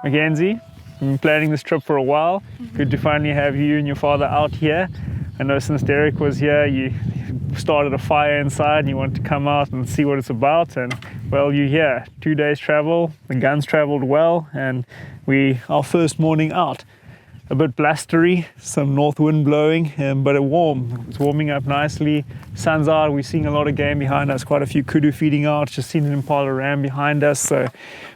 McKenzie. We've been planning this trip for a while. Good to finally have you and your father out here. I know since Derek was here, you started a fire inside and you wanted to come out and see what it's about. And well, you're here. 2 days travel. The guns traveled well, and our first morning out. A bit blustery, some north wind blowing, but warm. It's warming up nicely. Sun's out. We're seeing a lot of game behind us. Quite a few kudu feeding out. Just seen an impala ram behind us. So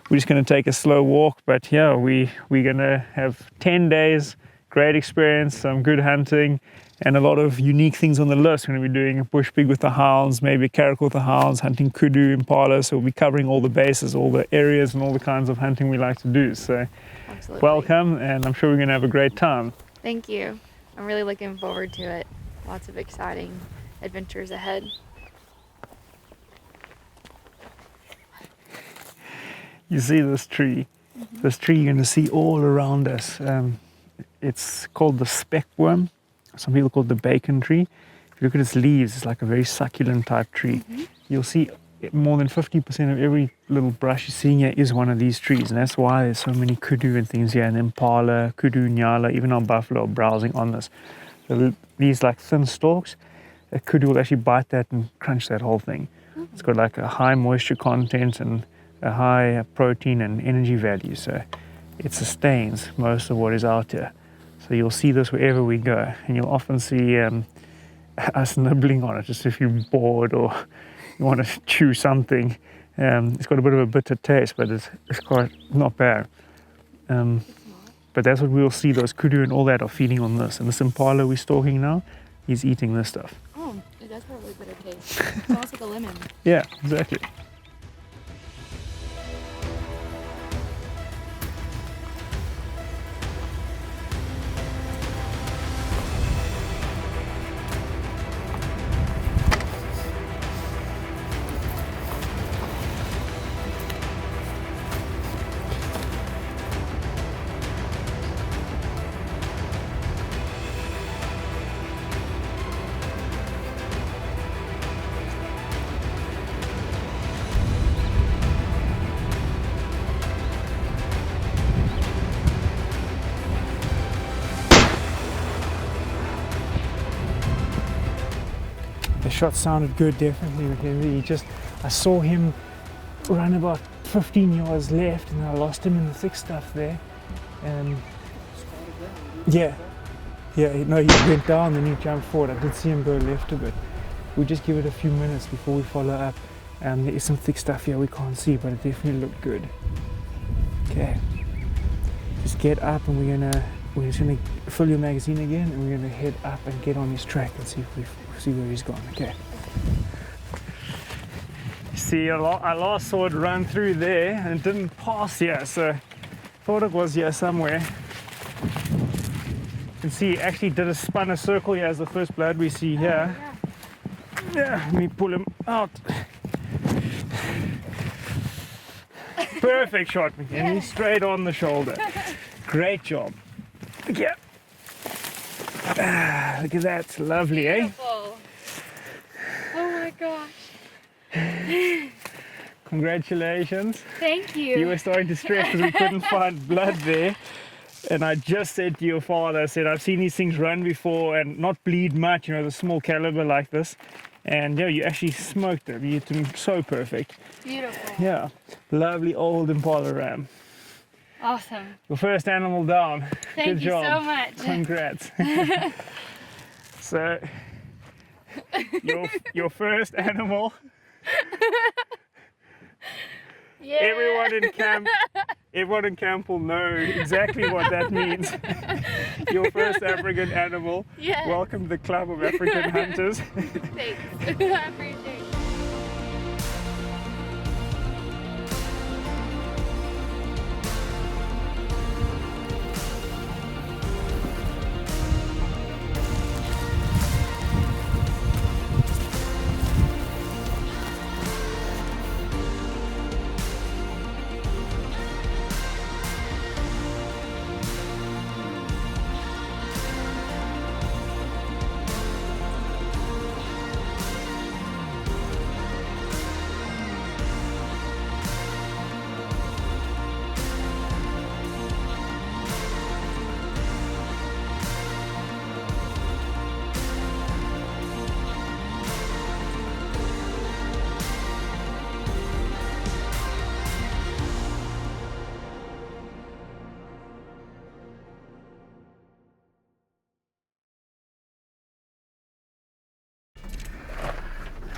we're just going to take a slow walk. But yeah, we're going to have 10 days, great experience, some good hunting, and a lot of unique things on the list. We're going to be doing a bushpig with the hounds, maybe a caracal with the hounds, hunting kudu, impala. So we'll be covering all the bases, all the areas, and all the kinds of hunting we like to do. So absolutely. Welcome, and I'm sure we're going to have a great time. Thank you. I'm really looking forward to it. Lots of exciting adventures ahead. You see this tree? This tree you're going to see all around us. It's called the speckworm. Some people call it the bacon tree. If you look at its leaves, it's like a very succulent type tree. You'll see more than 50% of every little brush you're seeing here is one of these trees, and that's why there's so many kudu and things here, and impala, kudu, nyala, even our buffalo are browsing on this. So these like thin stalks, a kudu will actually bite that and crunch that whole thing. It's got like a high moisture content and a high protein and energy value, so it sustains most of what is out here. So you'll see this wherever we go, and you'll often see us nibbling on it, just if you're bored or you want to chew something. It's got a bit of a bitter taste, but it's quite not bad. But that's what we'll see. Those kudu and all that are feeding on this. And this impala we're stalking now, he's eating this stuff. Oh, it does have a really bitter taste. It's almost like a lemon. Yeah, exactly. The shot sounded good, definitely, McKenzie. I saw him run about 15 yards left, and I lost him in the thick stuff there. Yeah, no, he went down, then he jumped forward. I did see him go left a bit. We'll just give it a few minutes before we follow up. There is some thick stuff here we can't see, but it definitely looked good. Okay, just get up, and we're just gonna fill your magazine again, and we're gonna head up and get on his track and see where he's gone. Okay. See, I last saw it run through there and it didn't pass here, so I thought it was here somewhere. You can see it actually spun a circle here as the first blood we see here. Yeah, let me pull him out. Perfect shot, McKenzie. Straight on the shoulder. Great job. Yeah. Look at that. Lovely, beautiful. Oh my gosh. Congratulations. Thank you. You were starting to stress because we couldn't find blood there. And I just said to your father, I said, I've seen these things run before and not bleed much, the small caliber like this. And yeah, you actually smoked it. You hit them so perfect. Beautiful. Yeah. Lovely old impala ram. Awesome. Your first animal down. Thank Good you job. so much. Congrats. So, your first animal. Yeah. Everyone in camp will know exactly what that means. Your first African animal. Yes. Welcome to the Club of African Hunters. Thanks. I appreciate it.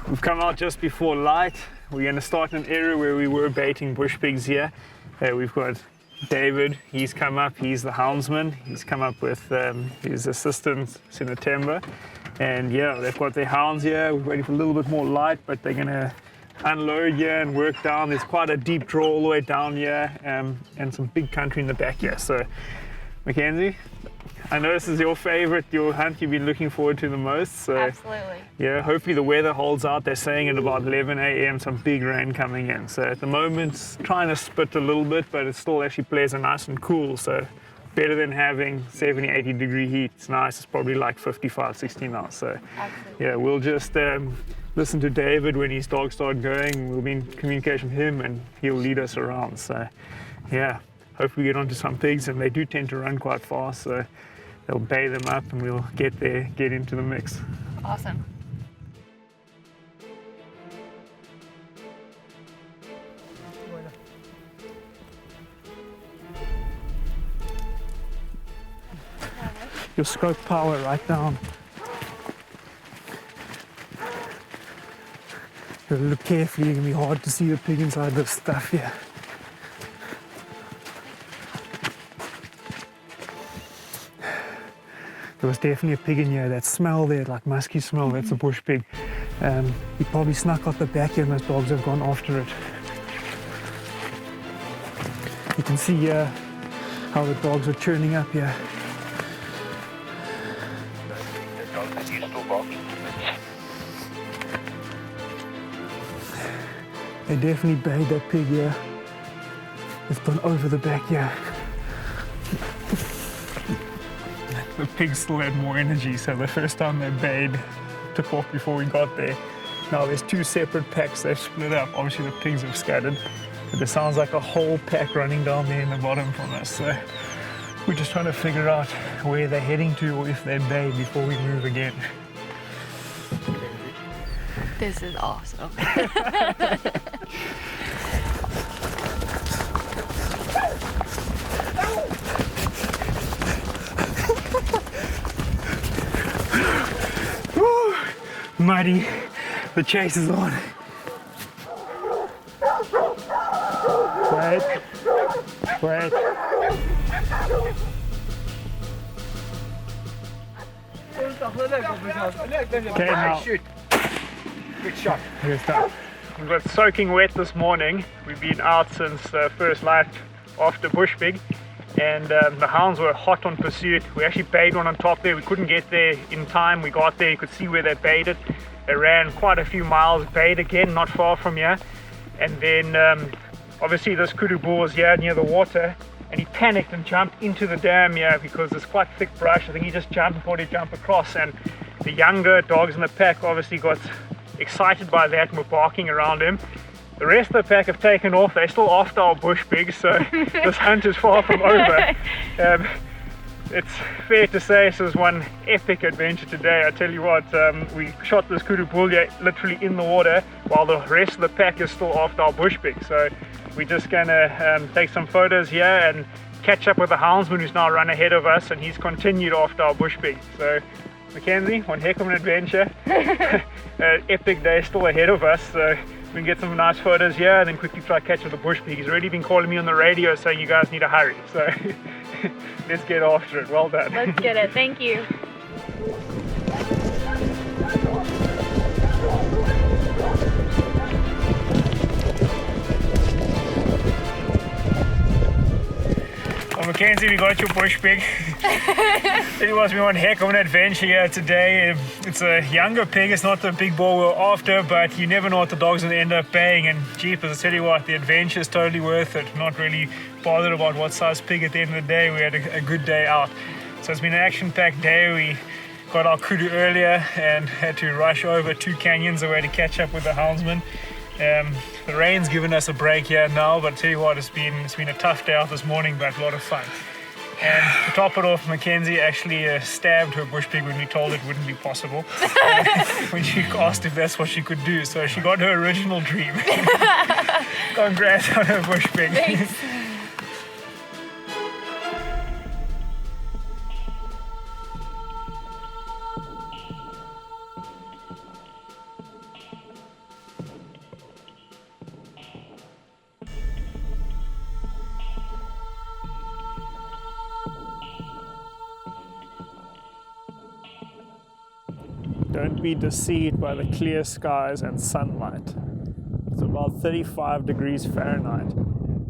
We've come out just before light. We're going to start in an area where we were baiting bush pigs here. We've got David, he's come up, he's the houndsman. He's come up with his assistant, Sinatemba. And yeah, they've got their hounds here. We're waiting for a little bit more light, but they're going to unload here and work down. There's quite a deep draw all the way down here, and some big country in the back here. So, McKenzie, I know this is your hunt you've been looking forward to the most. So, Absolutely. yeah, hopefully the weather holds out. They're saying at about 11 a.m. some big rain coming in. So at the moment it's trying to spit a little bit, but it still actually pleasant, nice and cool. So better than having 70, 80 degree heat. It's nice. It's probably like 55, 60 now. So Absolutely. yeah, we'll just listen to David when his dogs start going. We'll be in communication with him and he'll lead us around. So yeah, hopefully we get onto some pigs, and they do tend to run quite fast. So they'll bay them up and we'll get into the mix. Awesome. Your stroke power right down. Gotta look carefully, it's gonna be hard to see the pig inside this stuff here. There was definitely a pig in here. That smell there, like musky smell, that's a bush pig. He probably snuck out the back here and those dogs have gone after it. You can see how the dogs are churning up here. They definitely bayed that pig here. It's gone over the back here. The pig still had more energy, so the first time they bayed, took off before we got there. Now there's two separate packs, they've split up. Obviously the pigs have scattered, but there sounds like a whole pack running down there in the bottom from us. So we're just trying to figure out where they're heading to, or if they bay before we move again. This is awesome. Muddy, the chase is on. Wait. Okay, now. Shoot. Good shot. Good stuff. We got soaking wet this morning. We've been out since first light after Bushpig, and the hounds were hot on pursuit. We actually bayed one on top there. We couldn't get there in time. We got there, you could see where they bayed it. They ran quite a few miles, bayed again, not far from here. And then obviously this Kudu bull was here near the water, and he panicked and jumped into the dam here because there's quite thick brush. I think he just jumped and thought he'd jump across, and the younger dogs in the pack obviously got excited by that and were barking around him. The rest of the pack have taken off. They're still after our bush pigs, so this hunt is far from over. It's fair to say this is one epic adventure today. I tell you what, we shot this Kudu bull literally in the water while the rest of the pack is still after our bush pigs. So we're just gonna take some photos here and catch up with the houndsman who's now run ahead of us, and he's continued after our bush pigs. So McKenzie, one heck of an adventure. Epic day still ahead of us. So we can get some nice photos here and then quickly try to catch up the bush pig. He's already been calling me on the radio saying you guys need to hurry. So let's get after it. Well done. Let's get it. Thank you. Well, McKenzie, we got your bush pig. It was one heck of an adventure here today. It's a younger pig, it's not the big bull we're after, but you never know what the dog's going to end up baying. And jeepers, I tell you what, the adventure is totally worth it. Not really bothered about what size pig at the end of the day. We had a good day out. So it's been an action-packed day. We got our Kudu earlier and had to rush over 2 canyons away to catch up with the houndsman. The rain's given us a break here now, but I tell you what, it's been a tough day out this morning, but a lot of fun. And to top it off, McKenzie actually stabbed her bush pig when we told it wouldn't be possible. When she asked if that's what she could do, so she got her original dream. Congrats on her bush pig. Thanks. don't be deceived by the clear skies and sunlight. It's about 35 degrees Fahrenheit.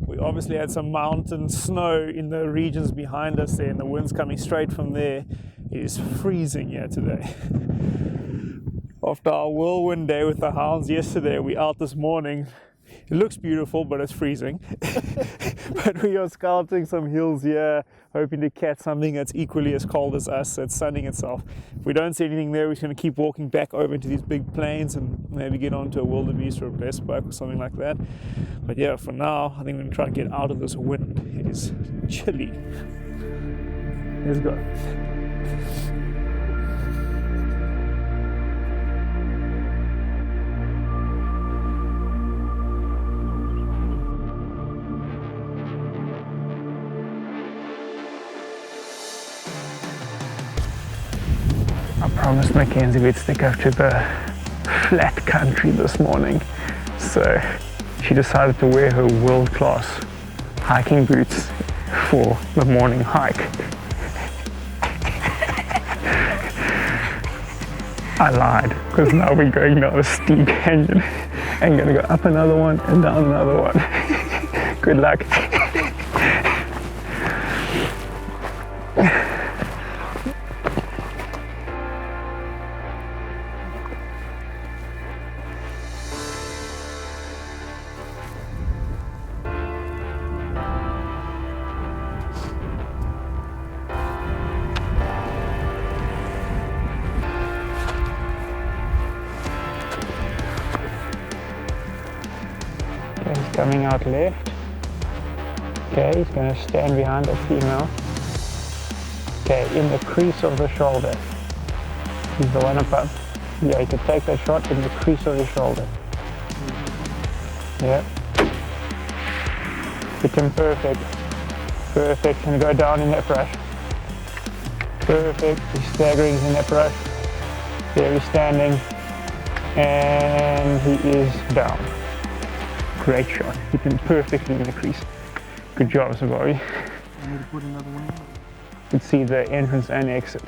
We obviously had some mountain snow in the regions behind us there, and the wind's coming straight from there. It is freezing here today. After our whirlwind day with the hounds yesterday, we're out this morning. It looks beautiful, but it's freezing. But we are scouting some hills here, hoping to catch something that's equally as cold as us, that's sunning itself. If we don't see anything there, we're just going to keep walking back over into these big plains and maybe get onto a wildebeest or a Bushbuck or something like that. But yeah, for now, I think we're going to try and get out of this wind. It is chilly. Let's go. I promised McKenzie we'd stick up to the flat country this morning, so she decided to wear her world-class hiking boots for the morning hike. I lied, because now we're going down a steep canyon and gonna go up another one and down another one. Good luck. He's coming out left. Okay, he's going to stand behind the female. Okay, in the crease of the shoulder. He's the one above. Yeah, you can take that shot in the crease of the shoulder. Yeah. Hit him perfect. Perfect. And go down in that brush. Perfect. He's staggering in that brush. There he's standing. And he is down. Great shot. Hit him perfectly in the crease. Good job, Sir Bobby. I need to put another one in. You can see the entrance and exit.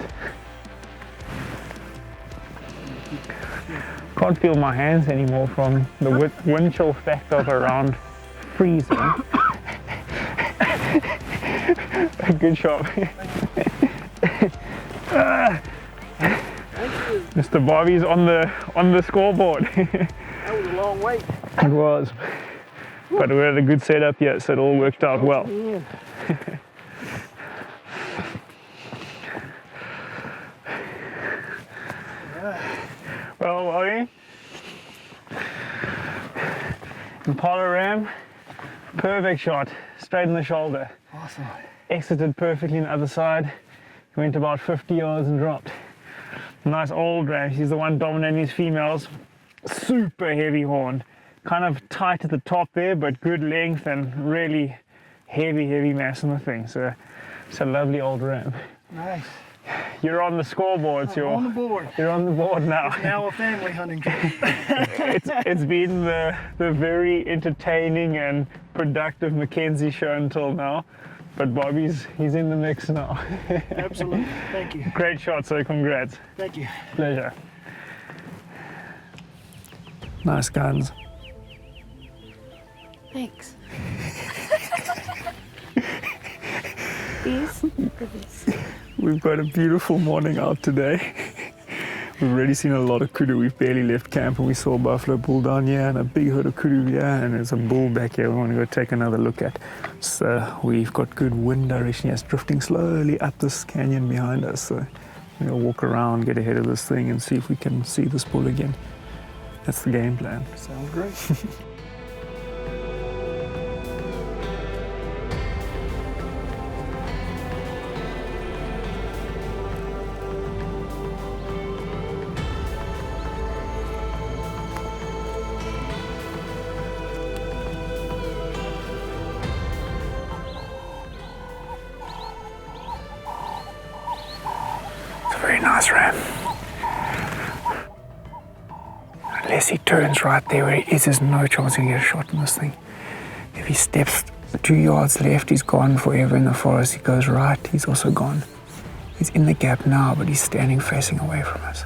Can't feel my hands anymore from the wind chill factor of around freezing. Good shot. Mr. Bobby's on the scoreboard. That was a long wait. It was. But we had a good setup here, so it all worked out well. Well, Bobby. Impala ram, perfect shot, straight in the shoulder. Awesome. Exited perfectly on the other side. Went about 50 yards and dropped. Nice old ram. He's the one dominating his females. Super heavy horn. Kind of tight at the top there, but good length and really heavy mass on the thing. So it's a lovely old ram. Nice. You're on the scoreboard. I'm on the board. You're on the board now. It's now a family hunting trip. It's been the very entertaining and productive McKenzie show until now. But Bobby's in the mix now. Absolutely. Thank you. Great shot, so congrats. Thank you. Pleasure. Nice guns. Thanks. These or these? We've got a beautiful morning out today. We've already seen a lot of kudu. We've barely left camp and we saw a buffalo bull down here and a big herd of kudu here, and there's a bull back here we want to go take another look at. So we've got good wind direction here. It's drifting slowly up this canyon behind us. So we'll walk around, get ahead of this thing and see if we can see this bull again. That's the game plan. Sounds great. Very nice ram. Unless he turns right there where he is, there's no chance he'll get a shot in this thing. If he steps 2 yards left, he's gone forever in the forest. He goes right, he's also gone. He's in the gap now, but he's standing facing away from us.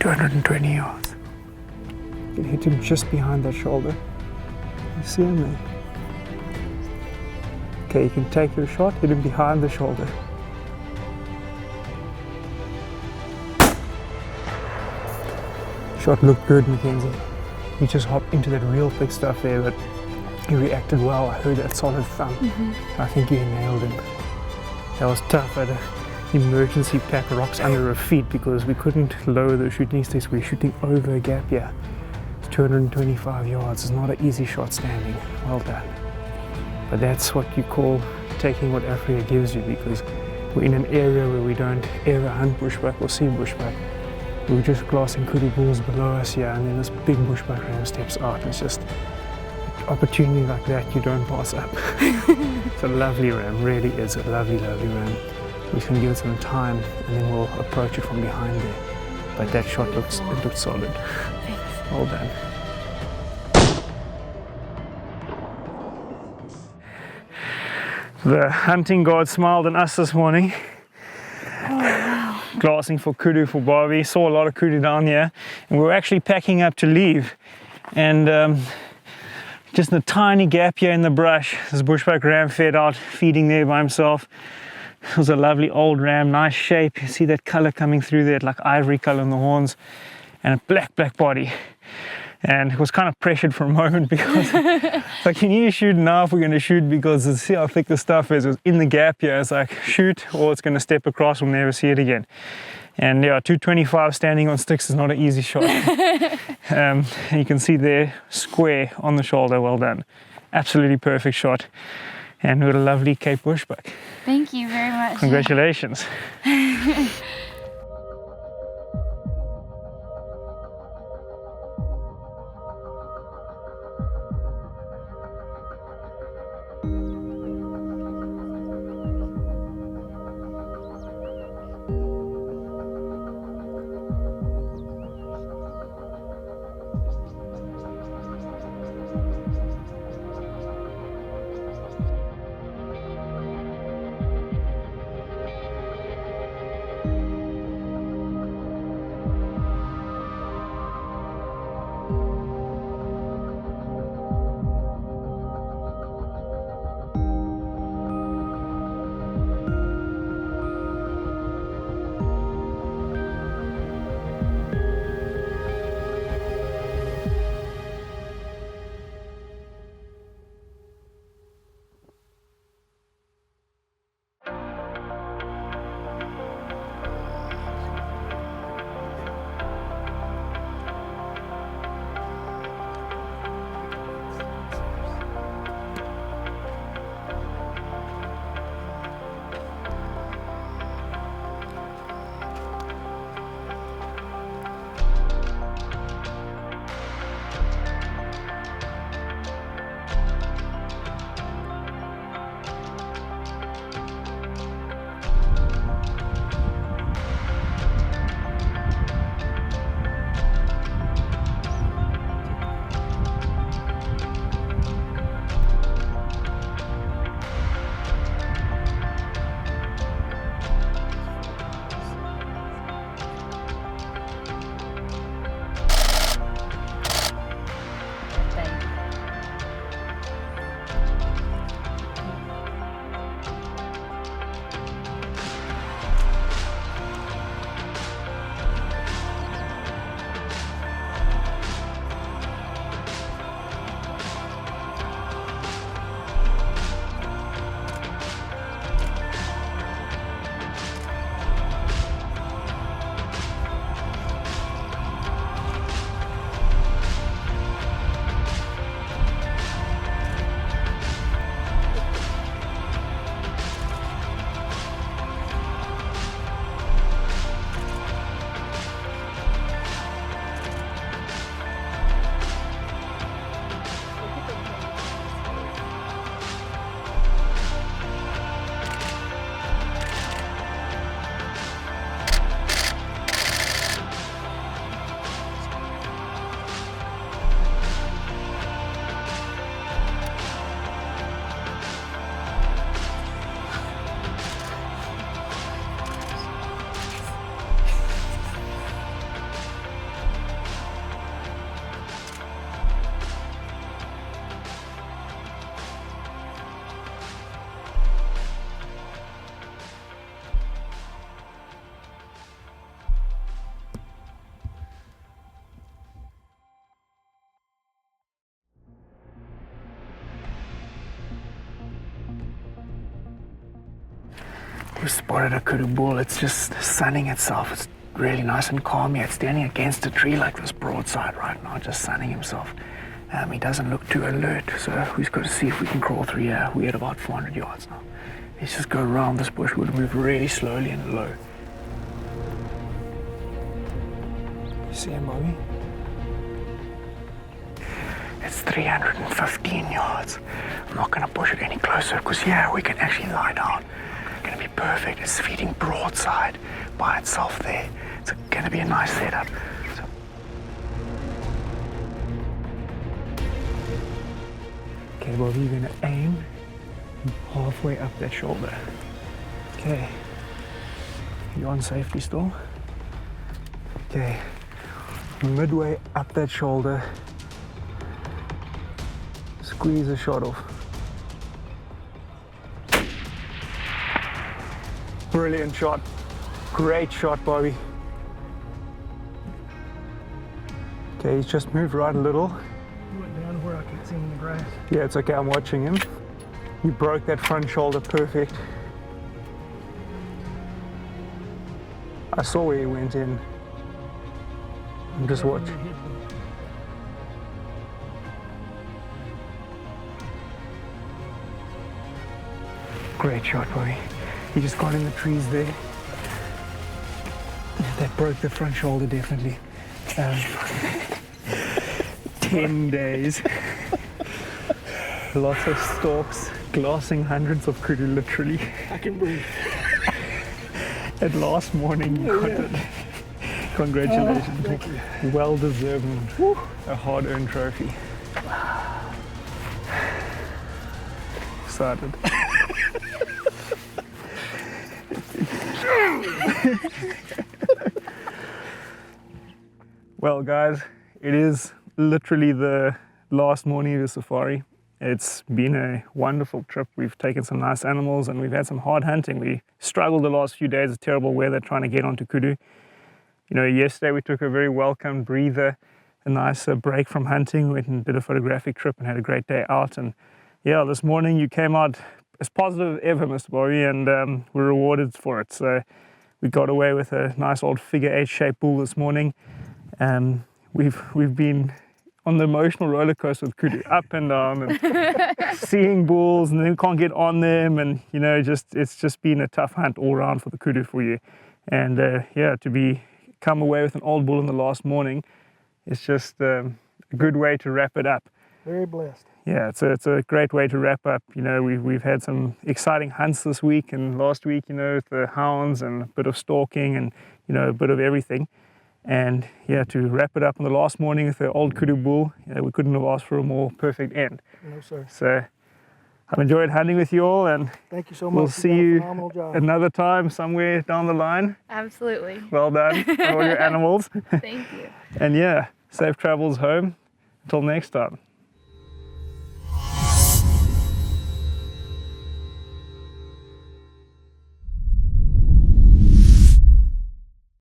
220 yards. You can hit him just behind that shoulder. You see him there? Okay, you can take your shot, hit him behind the shoulder. Shot looked good, McKenzie. He just hopped into that real thick stuff there, but he reacted well. I heard that solid thump. I think he nailed him. That was tough. I had an emergency pack rocks under our feet because we couldn't lower the shooting sticks. We were shooting over a gap here. It's 225 yards. It's not an easy shot standing. Well done. But that's what you call taking what Africa gives you, because we're in an area where we don't ever hunt bushbuck or see bushbuck. We were just glassing kudu bulls below us here, and then this big bushbuck ram steps out. It's just opportunity like that you don't pass up. It's a lovely ram, really is a lovely, lovely ram. We can give it some time and then we'll approach it from behind there. But that shot looked solid. Thanks. Well done. The hunting guard smiled at us this morning. Oh, wow. Glassing for kudu for Barbie. Saw a lot of kudu down here, and we were actually packing up to leave. And just in a tiny gap here in the brush, this bushbuck ram fed out, feeding there by himself. It was a lovely old ram, nice shape. You see that color coming through there, like ivory color in the horns, and a black body. And it was kind of pressured for a moment because like, you need to shoot now if we're going to shoot, because see how thick the stuff is. It was in the gap here. It's like shoot or it's going to step across, we'll never see it again. And yeah, 225 standing on sticks is not an easy shot. You can see there, square on the shoulder. Well done. Absolutely perfect shot. And we got a lovely Cape Bushbuck. Thank you very much. Congratulations. we've spotted a kudu bull. It's just sunning itself. It's really nice and calm here. It's standing against a tree like this broadside right now, just sunning himself. He doesn't look too alert, so we've got to see if we can crawl through here. We're at about 400 yards now. Let's just go around this bush. We'll move really slowly and low. You see him, Bobby? It's 315 yards. I'm not going to push it any closer because, yeah, we can actually lie down. It's going to be perfect. It's feeding broadside by itself there. It's going to be a nice setup. So, okay, Bobby, you're going to aim halfway up that shoulder. Okay. You're on safety still. Okay. Midway up that shoulder. Squeeze a shot off. Brilliant shot. Great shot, Bobby. Okay, he's just moved right a little. He went down to where I could see him in the grass. Yeah, it's okay, I'm watching him. He broke that front shoulder perfect. I saw where he went in. I'm just watching. Great shot, Bobby. He just got in the trees there. That broke the front shoulder, definitely. 10 days. Lots of stalks, glassing hundreds of kudu, literally. I can breathe. And last morning you got it. Congratulations. Thank you. Well deserved. A hard-earned trophy. Excited. Well, guys, it is literally the last morning of the safari. It's been a wonderful trip. We've taken some nice animals and we've had some hard hunting. We struggled the last few days of terrible weather trying to get onto kudu. You know, yesterday we took a very welcome breather, a nice break from hunting. We went on a bit of photographic trip and had a great day out. And yeah, this morning you came out as positive as ever, Mr. Bobby, and we're rewarded for it. So we got away with a nice old figure 8-shaped bull this morning. We've been on the emotional roller coaster with kudu, up and down, and seeing bulls, and then we can't get on them, and you know, it's just been a tough hunt all around for the kudu for you. And yeah, to come away with an old bull in the last morning, it's just a good way to wrap it up. Very blessed. Yeah, it's a great way to wrap up. You know, we've had some exciting hunts this week and last week, you know, with the hounds and a bit of stalking and, you know, a bit of everything. And yeah, to wrap it up on the last morning with the old kudu bull, you know, we couldn't have asked for a more perfect end. No, sir. So I've enjoyed hunting with you all, and Thank you so much. we'll see you Phenomenal job. another time somewhere down the line. Absolutely. Well done on all your animals. Thank you. And yeah, safe travels home. Until next time.